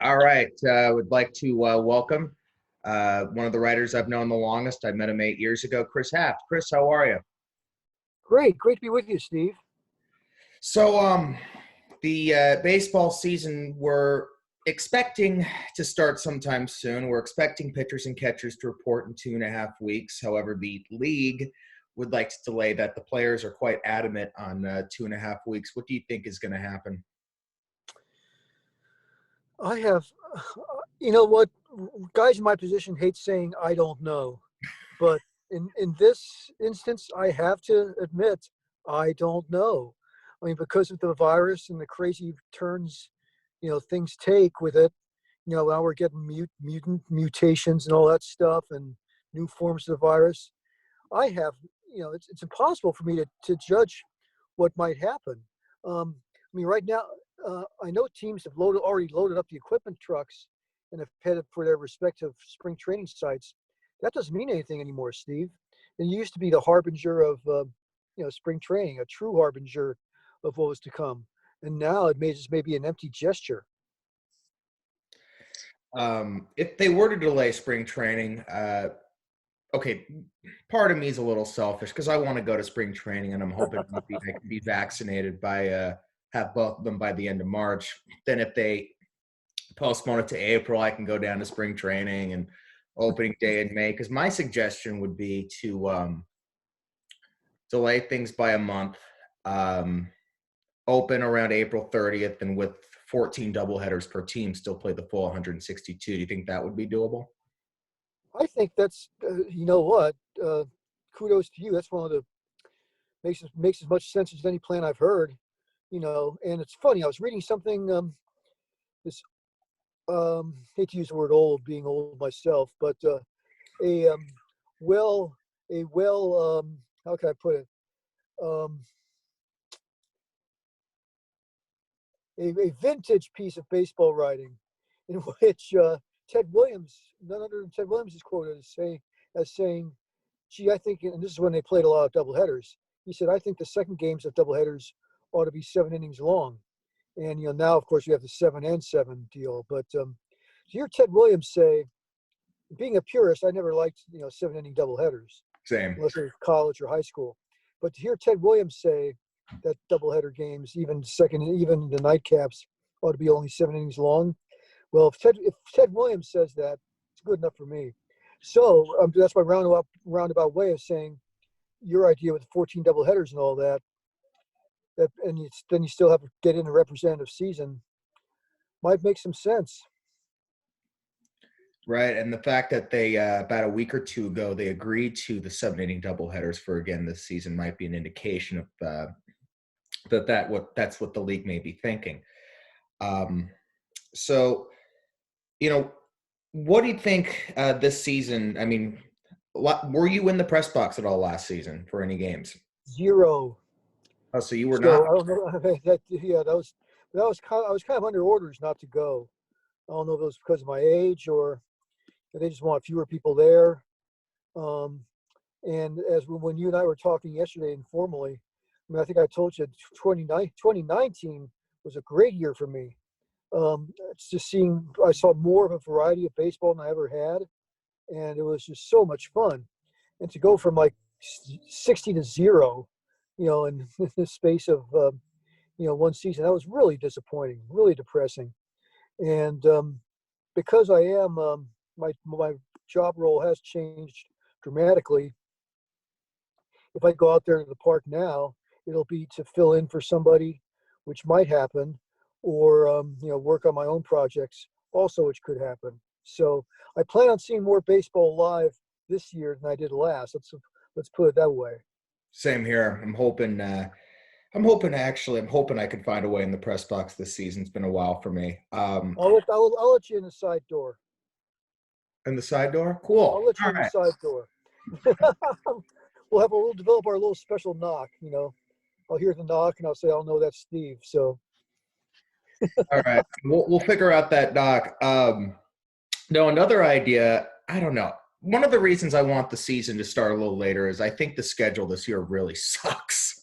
All right. Would like to welcome one of the writers I've known the longest. I met him 8 years ago, Chris Haft. Chris, how are you? Great to be with you, Steve. So, the baseball season we're expecting to start sometime soon. We're expecting pitchers and catchers to report in 2.5 weeks. However, the league would like to delay that. The players are quite adamant on 2.5 weeks. What do you think is going to happen? I have, you know what, guys in my position hate saying I don't know, but in this instance, I have to admit I don't know. I mean, because of the virus and the crazy turns, things take with it. Now we're getting mutant mutations and all that stuff, and new forms of the virus. I have, it's impossible for me to judge what might happen. I mean, right now, I know teams have already loaded up the equipment trucks and have headed for their respective spring training sites. That doesn't mean anything anymore, Steve. It used to be the harbinger of, spring training, a true harbinger of what was to come. And now it may just maybe an empty gesture. If they were to delay spring training, okay, part of me is a little selfish because I want to go to spring training and I'm hoping maybe I can be vaccinated by have both of them by the end of March. Then if they postpone it to April, I can go down to spring training and opening day in May. Because my suggestion would be to delay things by a month, open around April 30th, and with 14 doubleheaders per team, still play the full 162. Do you think that would be doable? I think that's, you know what, kudos to you. That's one of the makes as much sense as any plan I've heard. And it's funny. I was reading something. This hate to use the word old, being old myself, but a well, how can I put it? Um, a vintage piece of baseball writing, in which Ted Williams, none other than Ted Williams, is quoted as saying, "Gee, I think," and this is when they played a lot of doubleheaders. He said, "I think the second games of doubleheaders ought to be 7 innings long." And now, of course, you have the 7-and-7 deal. But to hear Ted Williams say, being a purist, I never liked 7 inning doubleheaders, Same. unless it was college or high school. But to hear Ted Williams say that doubleheader games, even the nightcaps, ought to be only 7 innings long. Well, if Ted Williams says that, it's good enough for me. So that's my roundabout way of saying your idea with 14 doubleheaders and all that. And then you still have to get in a representative season, might make some sense. Right, and the fact that they about a week or two ago they agreed to the 7 inning doubleheaders for again this season might be an indication of that's what the league may be thinking. So, what do you think this season? I mean, were you in the press box at all last season for any games? Zero. Oh, so you were So not? I don't know. I was kind of under orders not to go. I don't know if it was because of my age or they just want fewer people there. And when you and I were talking yesterday informally, I mean, I think I told you 2019 was a great year for me. It's just I saw more of a variety of baseball than I ever had, and it was just so much fun. And to go from like 60 to 0, in the space of one season, that was really disappointing, really depressing. And because I am my job role has changed dramatically. If I go out there to the park now, it'll be to fill in for somebody, which might happen, or work on my own projects, also, which could happen. So I plan on seeing more baseball live this year than I did last. Let's put it that way. Same here. I'm hoping. I'm hoping I can find a way in the press box this season. It's been a while for me. I'll let you in the side door. In the side door? Cool. I'll let you All in the right. side door. We'll develop our little special knock. I'll hear the knock and I'll say, "I'll know that's Steve." So. All right. We'll figure out that doc. No, another idea, I don't know. One of the reasons I want the season to start a little later is I think the schedule this year really sucks.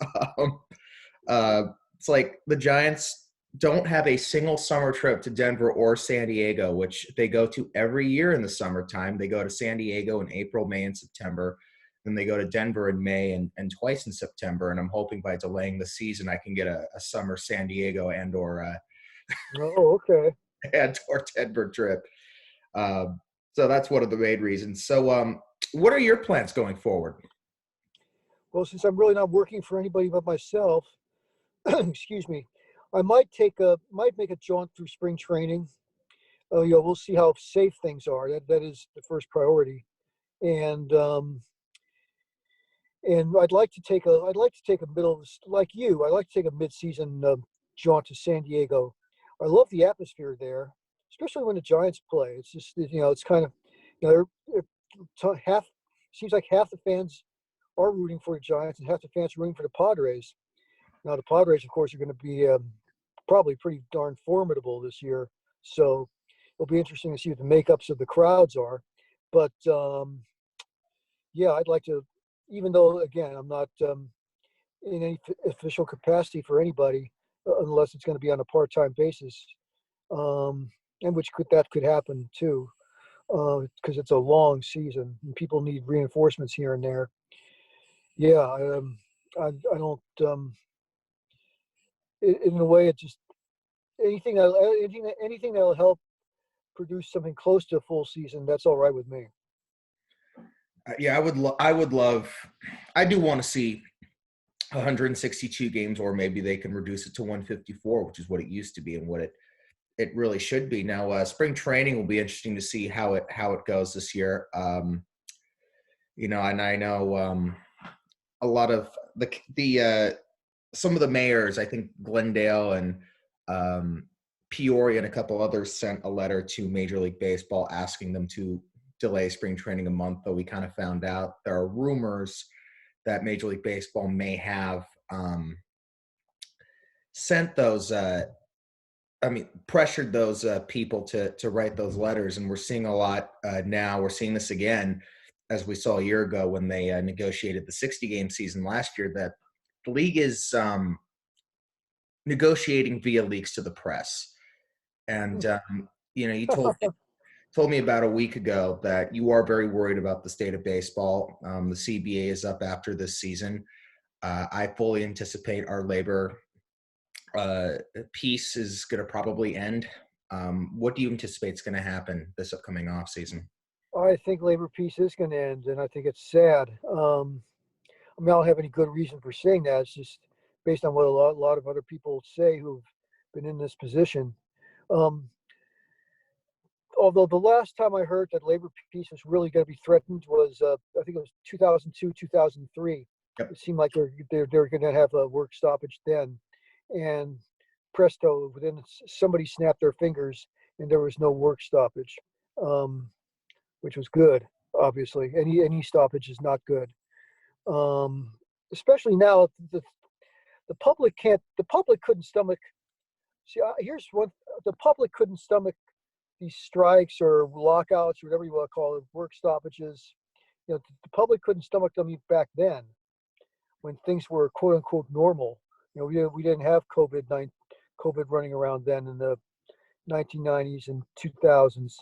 It's like the Giants don't have a single summer trip to Denver or San Diego, which they go to every year in the summertime. They go to San Diego in April, May, and September. Then they go to Denver in May and twice in September. And I'm hoping by delaying the season, I can get a summer San Diego Oh, okay. and or Denver trip. So that's one of the main reasons. So what are your plans going forward? Well, since I'm really not working for anybody but myself, excuse me, I might make a jaunt through spring training. We'll see how safe things are. That is the first priority, and I'd like to take a middle like you. I'd like to take a mid-season jaunt to San Diego. I love the atmosphere there, especially when the Giants play. It's just it's kind of half seems like half the fans are rooting for the Giants and half the fans are rooting for the Padres. Now the Padres, of course, are going to be probably pretty darn formidable this year. So it'll be interesting to see what the makeups of the crowds are. But yeah, I'd like to, even though again I'm not in any official capacity for anybody, unless it's going to be on a part-time basis, and that could happen too, because it's a long season and people need reinforcements here and there. Yeah, I don't. In a way, it just anything that'll help produce something close to a full season. That's all right with me. Yeah, I would love. I do want to see 162 games, or maybe they can reduce it to 154, which is what it used to be and what it really should be. Now, spring training will be interesting to see how it goes this year. And I know a lot of the some of the mayors, I think Glendale and Peoria and a couple others sent a letter to Major League Baseball asking them to delay spring training a month, though we kind of found out there are rumors that Major League Baseball may have sent those pressured those people to write those letters. And we're seeing a lot now. We're seeing this again, as we saw a year ago when they negotiated the 60-game season last year, that the league is negotiating via leaks to the press. And, you told me about a week ago that you are very worried about the state of baseball. The CBA is up after this season. I fully anticipate our labor peace is going to probably end. What do you anticipate is going to happen this upcoming off season? I think labor peace is going to end, and I think it's sad. I mean, I don't have any good reason for saying that. It's just based on what a lot of other people say who've been in this position. Um, Although the last time I heard that labor peace was really going to be threatened was, I think it was 2002, 2003. Yep. It seemed like they're going to have a work stoppage then, and presto, within somebody snapped their fingers and there was no work stoppage, which was good. Obviously, any stoppage is not good, especially now. The public can't. The public couldn't stomach. See, here's one. The public couldn't stomach these strikes or lockouts or whatever you want to call it, work stoppages. The public couldn't stomach them back then when things were quote unquote normal. We didn't have COVID running around then in the 1990s and 2000s.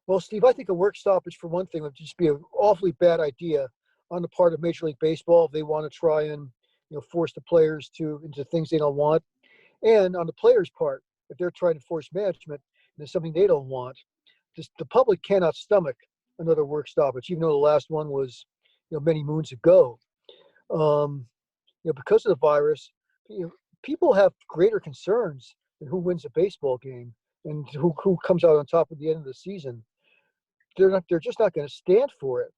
Well, Steve, I think a work stoppage for one thing would just be an awfully bad idea on the part of Major League Baseball if they want to try and force the players into things they don't want, and on the players' part if they're trying to force management into something they don't want. Just the public cannot stomach another work stoppage, even though the last one was many moons ago. Because of the virus, people have greater concerns than who wins a baseball game and who comes out on top at the end of the season. They're just not going to stand for it.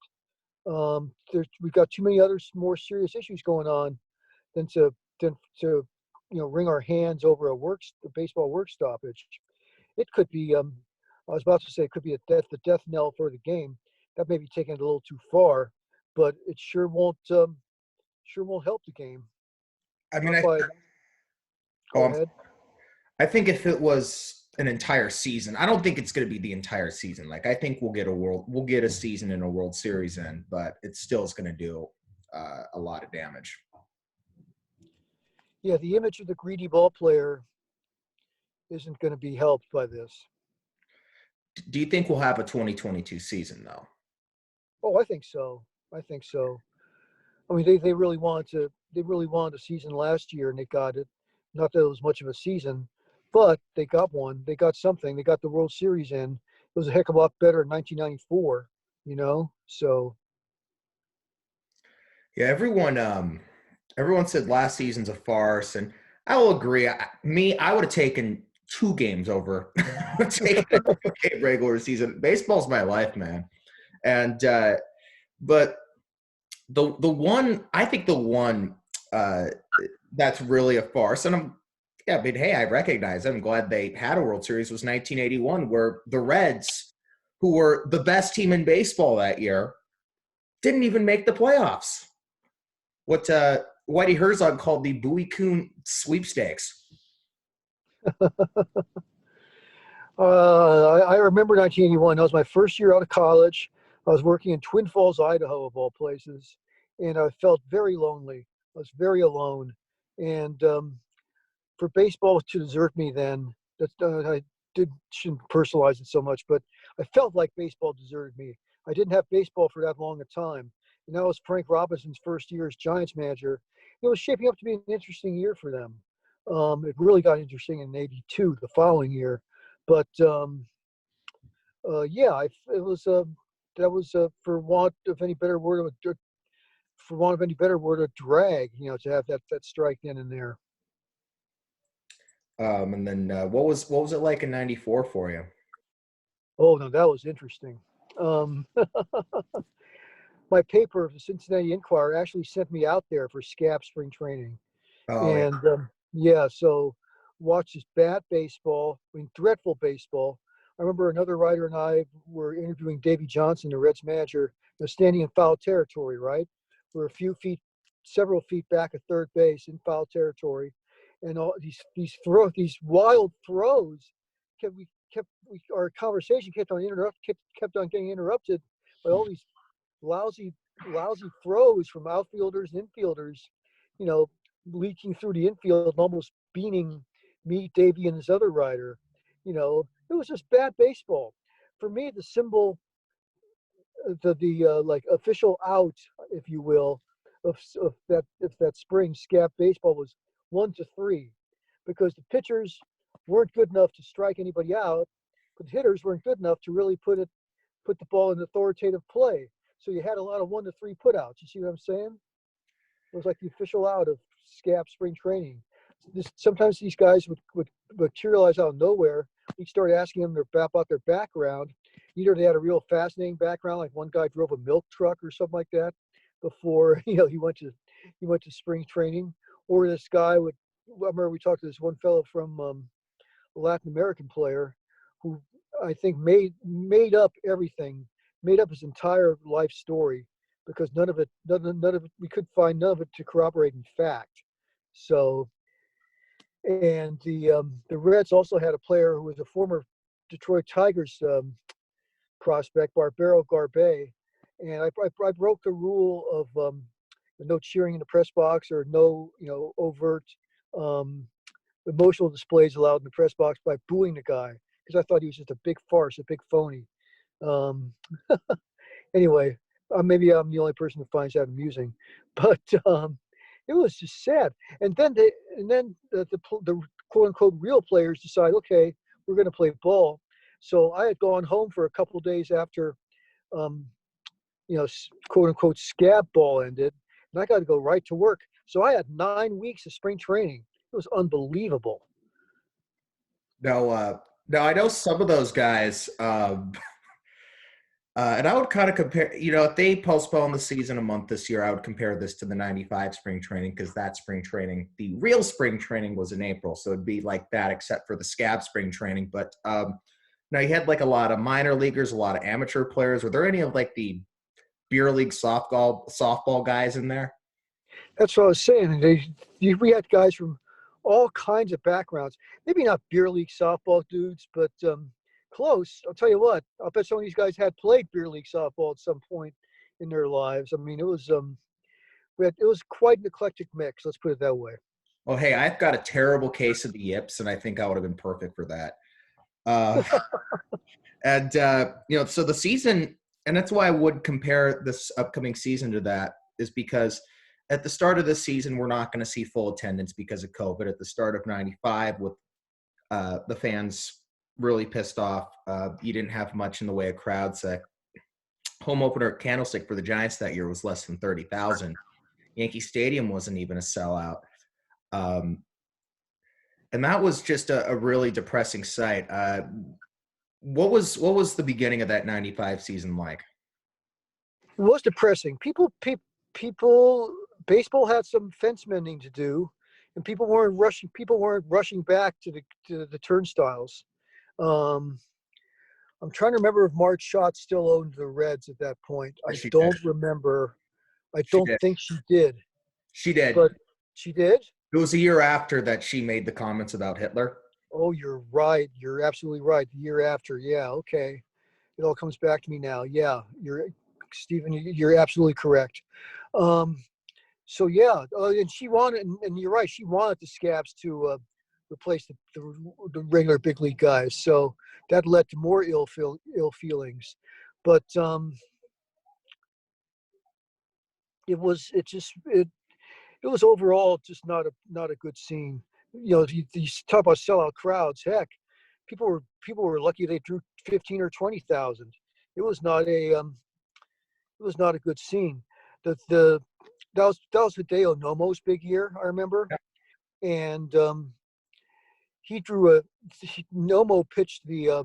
We've got too many other more serious issues going on than to wring our hands over a baseball work stoppage. It could be, I was about to say, it could be the death knell for the game. That may be taking it a little too far, but it sure won't help the game. I mean, Go ahead. I think if it was an entire season, I don't think it's going to be the entire season. Like, I think we'll get a season in a World Series in, but it still is going to do a lot of damage. Yeah, the image of the greedy ball player isn't going to be helped by this. Do you think we'll have a 2022 season though? Oh, I think so. I think so. I mean, they really wanted a season last year, and they got it. Not that it was much of a season, but they got one. They got something. They got the World Series in. It was a heck of a lot better in 1994. So Yeah, everyone said last season's a farce, and I will agree. I would have taken 2 games over taking a 2 game regular season. Baseball's my life, man. And but the one uh, that's really a farce, and yeah, but hey, I recognize it. I'm glad they had a World Series. Was 1981, where the Reds, who were the best team in baseball that year, didn't even make the playoffs. What Whitey Herzog called the Bowie Kuhn sweepstakes. I remember 1981. That was my first year out of college. I was working in Twin Falls, Idaho, of all places, and I felt very lonely. I was very alone, and for baseball to desert me then, I shouldn't personalize it so much, but I felt like baseball deserted me. I didn't have baseball for that long a time, and that was Frank Robinson's first year as Giants manager. It was shaping up to be an interesting year for them. It really got interesting in '82, the following year, but yeah, it was that was for want of any better word, a drag. To have that strike in and there. And then what was it like in '94 for you? Oh no, that was interesting. Um, my paper, the Cincinnati Enquirer, actually sent me out there for SCAP spring training, Oh yeah. and yeah, so watched this bad baseball, I mean dreadful baseball. I remember another writer and I were interviewing Davey Johnson, the Reds manager, standing in foul territory. Right, we're several feet back at third base in foul territory, and all these wild throws our conversation kept on getting interrupted by all these lousy lousy throws from outfielders and infielders, you know, leaking through the infield and almost beaning me, Davey, and this other rider. It was just bad baseball. For me, the symbol, the like official out, if you will, of that spring scap baseball was 1-3, because the pitchers weren't good enough to strike anybody out, but the hitters weren't good enough to really put the ball in authoritative play. So you had a lot of 1-3 putouts. You see what I'm saying? It was like the official out of SCAP spring training. Sometimes these guys would materialize out of nowhere. We'd start asking them about their background. Either they had a real fascinating background, like one guy drove a milk truck or something like that before he went to spring training, or this guy would. I remember we talked to this one fellow from a Latin American player who I think made up everything, made up his entire life story, because none of it we could find none of it to corroborate in fact. So, and the Reds also had a player who was a former Detroit Tigers prospect, Barbero Garbe, and I broke the rule of no cheering in the press box, or no overt um, emotional displays allowed in the press box, by booing the guy, because I thought he was just a big farce, a big phony. Um, anyway, maybe I'm the only person who finds that amusing, but it was just sad. And then the quote unquote real players decide, okay, we're going to play ball. So I had gone home for a couple of days after, um, quote unquote scab ball ended, and I got to go right to work. So I had 9 weeks of spring training. It was unbelievable. No, no, I know some of those guys. And I would kind of compare, if they postpone the season a month this year, I would compare this to the '95 spring training, because that spring training, the real spring training, was in April. So it'd be like that, except for the scab spring training. But now you had like a lot of minor leaguers, a lot of amateur players. Were there any of like the beer league softball guys in there? That's what I was saying. We had guys from all kinds of backgrounds. Maybe not beer league softball dudes, but close. I'll tell you what. I'll bet some of these guys had played beer league softball at some point in their lives. I mean, it was quite an eclectic mix. Let's put it that way. Well, hey, I've got a terrible case of the yips, and I think I would have been perfect for that. Uh, and so the season, and that's why I would compare this upcoming season to that, is because at the start of this season, we're not going to see full attendance because of COVID. At the start of '95, with the fans really pissed off, you didn't have much in the way of crowds. Home opener at Candlestick for the Giants that year was less than 30,000. Yankee Stadium wasn't even a sellout. Um, and that was just a really depressing sight. What was the beginning of that '95 season like? It was depressing. People, baseball had some fence mending to do, and people weren't rushing. People weren't rushing back to the turnstiles. Um, I'm trying to remember if Marge Schott still owned the Reds at that point. I She did. don't remember. I She don't did. think she did, She did. but she did. It was a year after that she made the comments about Hitler. Oh, you're right. You're absolutely right. The year after, yeah, okay. It all comes back to me now. Yeah, you're Stephen. You're absolutely correct. Um, so yeah, and she wanted, and you're right. She wanted the Scabs to replace the regular big league guys. So that led to more ill feelings. But it was overall just not a good scene. You know, you talk about sellout crowds. Heck, people were lucky they drew 15 or 20,000. It was not a good scene. The that was Hideo Nomo's big year, I remember, and he drew a Nomo pitched the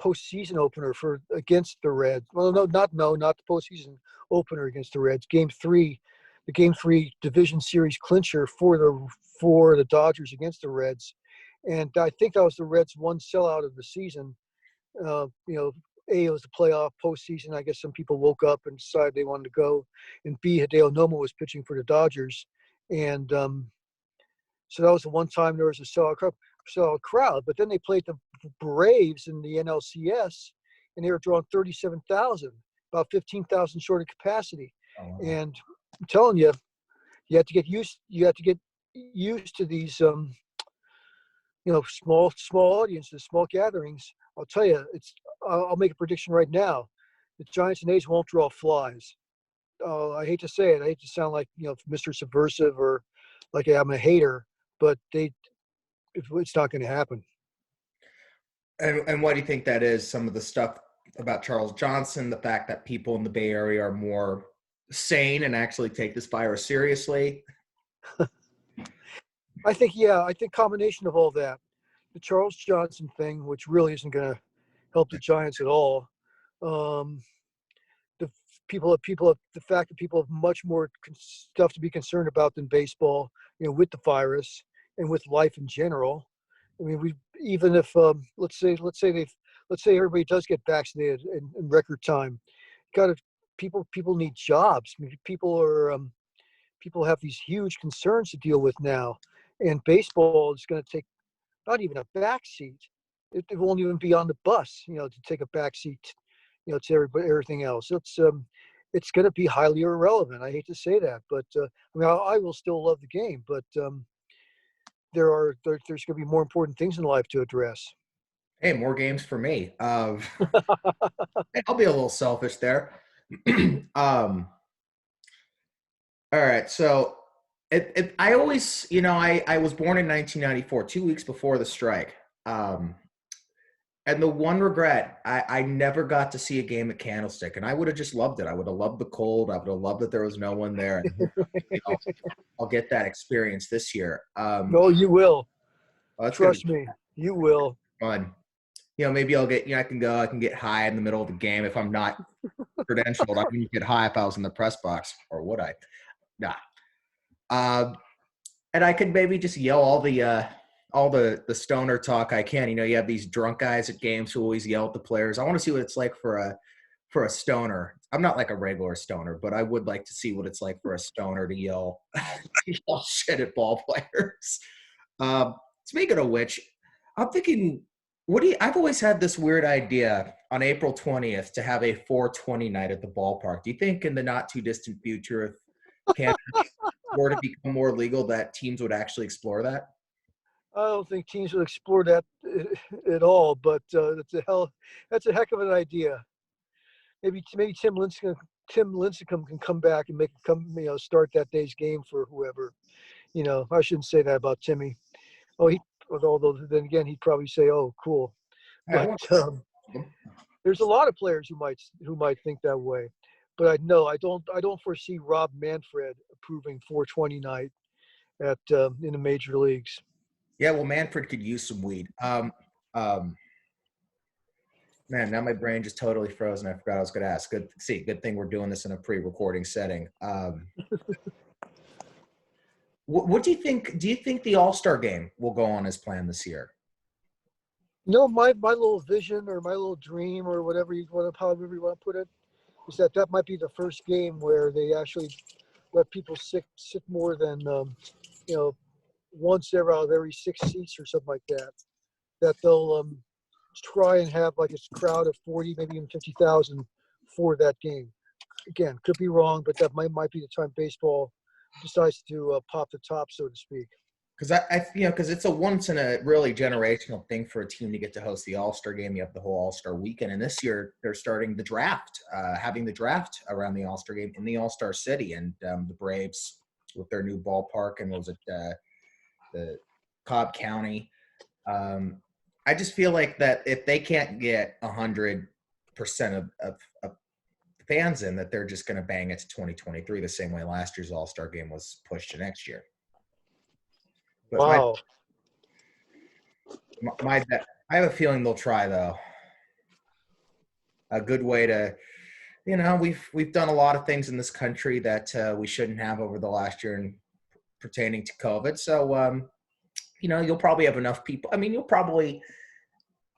postseason opener for against the Reds. Well, not the postseason opener against the Reds. The Game 3 division series clincher for the Dodgers against the Reds, and I think that was the Reds' one sellout of the season. A, it was the playoff postseason. I guess some people woke up and decided they wanted to go, and B, Hideo Nomo was pitching for the Dodgers, and so that was the one time there was a sellout crowd. But then they played the Braves in the NLCS, and they were drawing 37,000, about 15,000 short of capacity. Oh, wow. And I'm telling you, you had to get used to these, small audiences, small gatherings. I'll tell you, I'll make a prediction right now. The Giants and A's won't draw flies. I hate to say it. I hate to sound like Mr. Subversive or like I'm a hater, but it's not going to happen. And why do you think that is? Some of the stuff about Charles Johnson, the fact that people in the Bay Area are more sane and actually take this virus seriously. I think combination of all that, the Charles Johnson thing, which really isn't going to help the Giants at all. The fact that people have much more stuff to be concerned about than baseball, with the virus and with life in general. I mean, even if let's say everybody does get vaccinated in record time, people need jobs. I mean, people have these huge concerns to deal with now, and baseball is going to take not even a back seat. It won't even be on the bus, to take a back seat, to everything else. It's going to be highly irrelevant. I hate to say that, but I will still love the game, but there's going to be more important things in life to address. Hey, more games for me. I'll be a little selfish there. All right, so I always, I was born in 1994, 2 weeks before the strike. And the one regret, I never got to see a game at Candlestick, and I would have just loved it. I would have loved the cold. I would have loved that there was no one there. And I'll get that experience this year. No, you will. Well, Trust me, you will. Fun. Maybe I'll get, I can get high in the middle of the game if I'm not credentialed. I wouldn't get high if I was in the press box, or would I? Nah. And I could maybe just yell all the stoner talk I can. You have these drunk guys at games who always yell at the players. I want to see what it's like for a stoner. I'm not like a regular stoner, but I would like to see what it's like for a stoner to yell shit at ball players. Speaking of which, I'm thinking, I've always had this weird idea on April 20th to have a 420 night at the ballpark. Do you think in the not too distant future, if Kansas were to become more legal, that teams would actually explore that? I don't think teams would explore that at all, but that's a heck of an idea. Maybe Tim Lincecum can come back and start that day's game for whoever. I shouldn't say that about Timmy. Oh, although then again he'd probably say, "Oh, cool," I but want there's a lot of players who might think that way. But I don't foresee Rob Manfred approving 420 night at in the major leagues. Yeah, well, Manfred could use some weed. Um, Man, now my brain just totally froze, and I forgot I was going to ask. Good thing we're doing this in a pre-recording setting. What do you think? Do you think the All-Star game will go on as planned this year? My little vision or my little dream or however you want to put it, is that might be the first game where they actually let people sit more than you know once out of every 6 seats or something like that. That they'll try and have like a crowd of 40, maybe even 50,000 for that game. Again, could be wrong, but that might be the time baseball decides to pop the top, so to speak. Because because it's a once in a really generational thing for a team to get to host the All-Star game. You have the whole All-Star weekend, and this year they're starting the draft, having the draft around the All-Star game in the All-Star city, and the Braves with their new ballpark, and what was it the Cobb County. I just feel like that if they can't get 100% of fans in, that they're just going to bang it to 2023 the same way last year's All-Star game was pushed to next year. But Wow. I have a feeling they'll try, though. A good way to, we've done a lot of things in this country that we shouldn't have over the last year in pertaining to COVID. So, you'll probably have enough people. I mean, you'll probably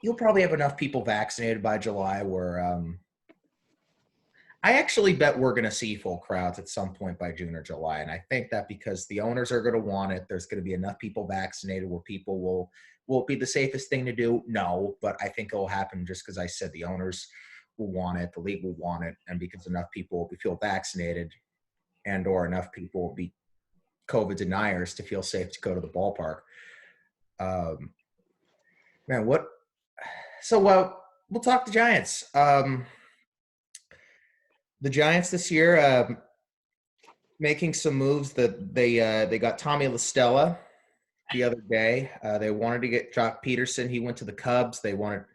have enough people vaccinated by July where I actually bet we're going to see full crowds at some point by June or July. And I think that because the owners are going to want it, there's going to be enough people vaccinated where people will it be the safest thing to do? No, but I think it will happen just because I said the owners will want it, the league will want it, and because enough people will feel vaccinated and or enough people will be COVID deniers to feel safe to go to the ballpark. Man, what? So we'll talk to Giants. The Giants this year making some moves that they got Tommy LaStella the other day. They wanted to get Jock Peterson. He went to the Cubs. They were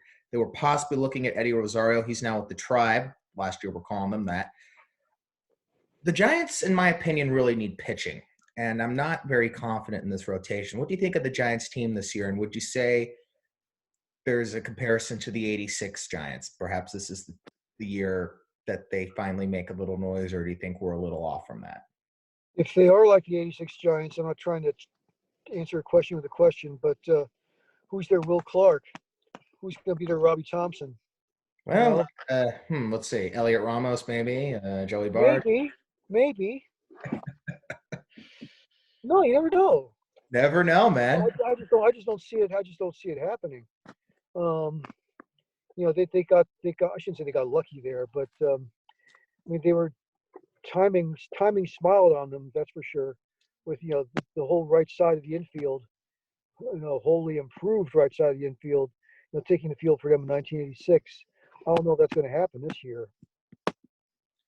possibly looking at Eddie Rosario. He's now with the Tribe. Last year we're calling them that. The Giants, in my opinion, really need pitching, and I'm not very confident in this rotation. What do you think of the Giants team this year, and would you say there's a comparison to the 86 Giants? Perhaps this is the year that they finally make a little noise, or do you think we're a little off from that? If they are like the 86 Giants, I'm not trying to answer a question with a question, but who's their Will Clark? Who's going to be their Robbie Thompson? Well, let's see. Elliot Ramos, maybe. Joey Bard. Maybe. No, you never know. Never know, man. I just don't see it. I just don't see it happening. They got. I shouldn't say they got lucky there, but I mean, they were timing smiled on them. That's for sure. With the whole right side of the infield, wholly improved right side of the infield, taking the field for them in 1986. I don't know if that's going to happen this year.